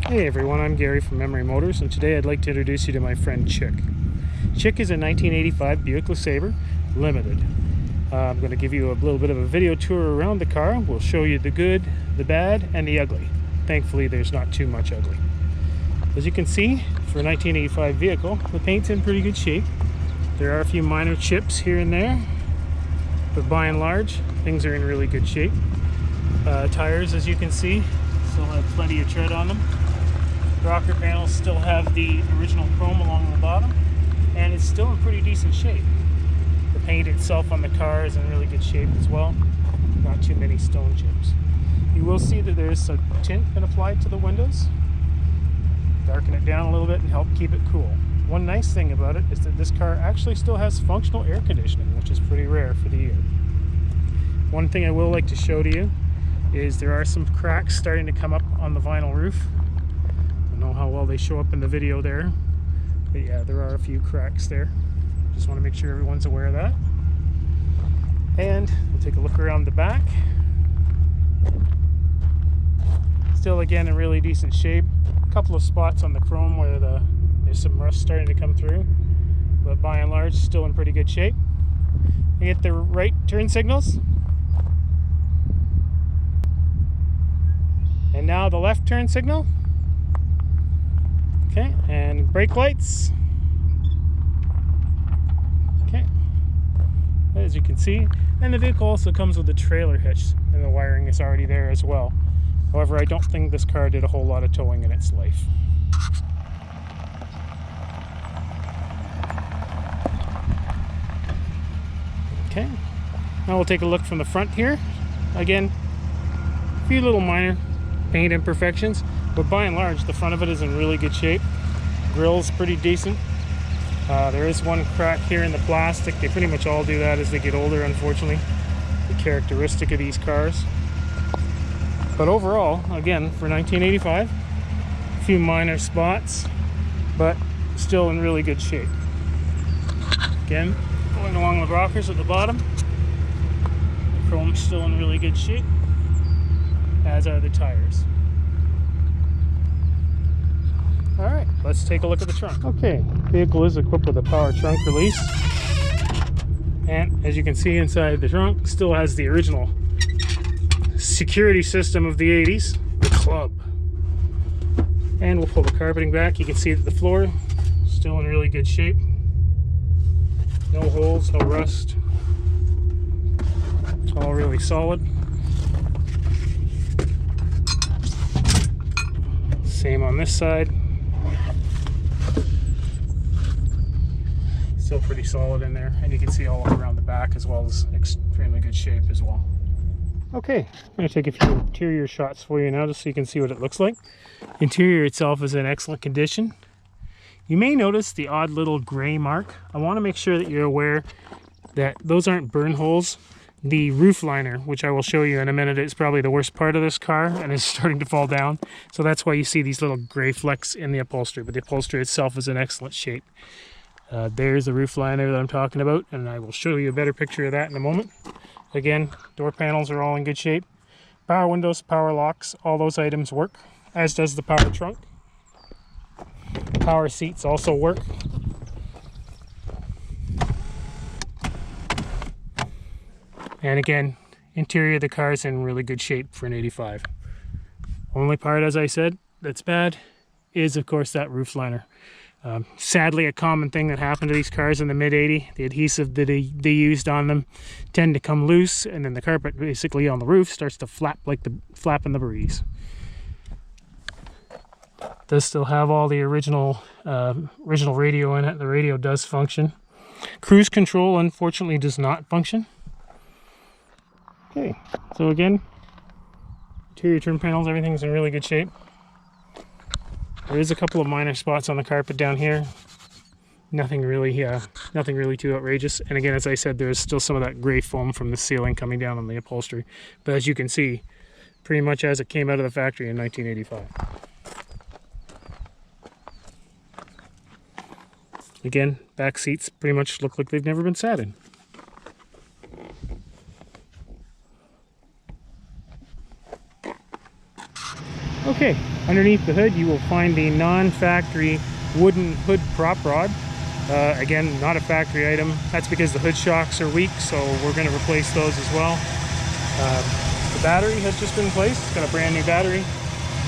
Hey everyone, I'm Gary from Memory Motors, and today I'd like to introduce you to my friend Chick. Chick is a 1985 Buick LeSabre Limited. I'm going to give you a little bit of a video tour around the car. We'll show you the good, the bad, and the ugly. Thankfully, there's not too much ugly. As you can see, for a 1985 vehicle, the paint's in pretty good shape. There are a few minor chips here and there, but by and large, things are in really good shape. Tires, as you can see, still have plenty of tread on them. Rocker panels still have the original chrome along the bottom, and it's still in pretty decent shape. The paint itself on the car is in really good shape as well. Not too many stone chips. You will see that there is some tint been applied to the windows. Darken it down a little bit and help keep it cool. One nice thing about it is that this car actually still has functional air conditioning, which is pretty rare for the year. One thing I will like to show to you is there are some cracks starting to come up on the vinyl roof. I don't know how well they show up in the video there, but yeah, there are a few cracks there. Just want to make sure everyone's aware of that. And we'll take a look around the back. Still, again, in really decent shape. A couple of spots on the chrome where there's some rust starting to come through, but by and large, still in pretty good shape. You get the right turn signals. And now the left turn signal. Okay, and brake lights. Okay, as you can see, and the vehicle also comes with a trailer hitch, and the wiring is already there as well. However, I don't think this car did a whole lot of towing in its life. Okay, now we'll take a look from the front here. Again, a few little minor paint imperfections, but by and large the front of it is in really good shape. Grill's pretty decent. There is one crack here in the plastic. They pretty much all do that as they get older, unfortunately. The characteristic of these cars. But overall, again, for 1985, a few minor spots, but still in really good shape. Again, going along with rockers at the bottom. The chrome's still in really good shape, as are the tires. Alright, let's take a look at the trunk. Okay, the vehicle is equipped with a power trunk release. And as you can see inside the trunk, still has the original security system of the 80s, the club. And we'll pull the carpeting back. You can see that the floor is still in really good shape. No holes, no rust. It's all really solid. Same on this side. Still pretty solid in there, and you can see all around the back as well as extremely good shape as well. Okay, I'm going to take a few interior shots for you now just so you can see what it looks like. The interior itself is in excellent condition. You may notice the odd little gray mark. I want to make sure that you're aware that those aren't burn holes. The roof liner, which I will show you in a minute, is probably the worst part of this car and is starting to fall down. So that's why you see these little gray flecks in the upholstery, but the upholstery itself is in excellent shape. There's the roof liner that I'm talking about, and I will show you a better picture of that in a moment. Again, door panels are all in good shape. Power windows, power locks, all those items work, as does the power trunk. Power seats also work. And again, interior of the car is in really good shape for an 85. Only part, as I said, that's bad is, of course, that roof liner. Sadly, a common thing that happened to these cars in the mid-80s, the adhesive that they used on them tend to come loose, and then the carpet basically on the roof starts to flap like the flap in the breeze. It does still have all the original radio in it. The radio does function. Cruise control, unfortunately, does not function. Okay, so again, interior trim panels, everything's in really good shape. There is a couple of minor spots on the carpet down here. Nothing really too outrageous. And again, as I said, there's still some of that gray foam from the ceiling coming down on the upholstery. But as you can see, pretty much as it came out of the factory in 1985. Again, back seats pretty much look like they've never been sat in. Okay, underneath the hood you will find the non-factory wooden hood prop rod. Again, not a factory item. That's because the hood shocks are weak, so we're going to replace those as well. The battery has just been placed. It's got a brand new battery,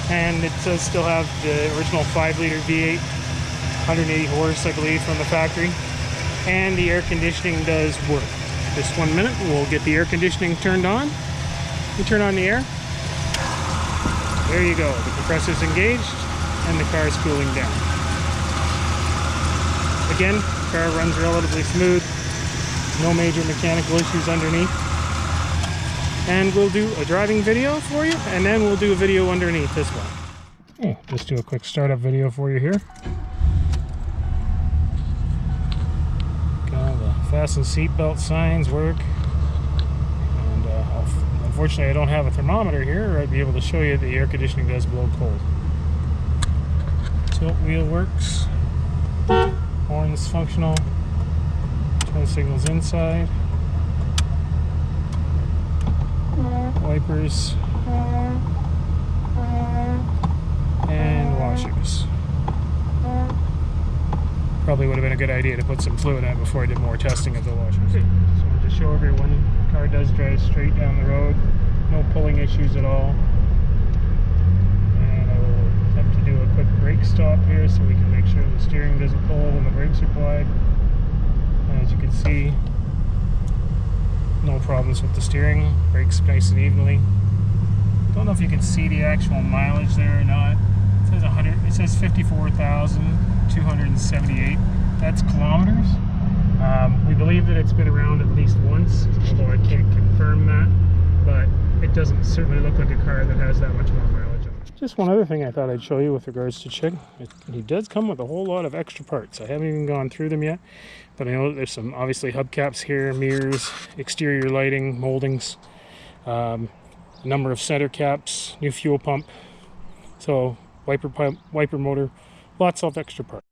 and it does still have the original 5-liter V8, 180 horse, I believe, from the factory. And the air conditioning does work. Just 1 minute, we'll get the air conditioning turned on. You turn on the air. There you go. The compressor's engaged, and the car is cooling down. Again, the car runs relatively smooth, no major mechanical issues underneath. And we'll do a driving video for you, and then we'll do a video underneath as well. Okay, just do a quick startup video for you here. The fasten seatbelt signs work. And unfortunately I don't have a thermometer here, or I'd be able to show you the air conditioning does blow cold. Tilt wheel works. Horns functional. Turn signals inside. Wipers. And washers. Probably would have been a good idea to put some fluid in it before I did more testing of the washers. Okay. Just wanted to show everyone the car does drive straight down the road. No pulling issues at all. And I will attempt to do a quick brake stop here so we can make sure the steering doesn't pull when the brakes are applied. And as you can see, no problems with the steering. Brakes nice and evenly. Don't know if you can see the actual mileage there or not. It says 54,278. That's kilometers. We believe that it's been around at least once, although I can't confirm that. But it doesn't certainly look like a car that has that much more mileage on it. Just one other thing I thought I'd show you with regards to Chick. He does come with a whole lot of extra parts. I haven't even gone through them yet, but I know there's some obviously hubcaps here, mirrors, exterior lighting, moldings, a number of center caps, new fuel pump. So wiper motor, lots of extra parts.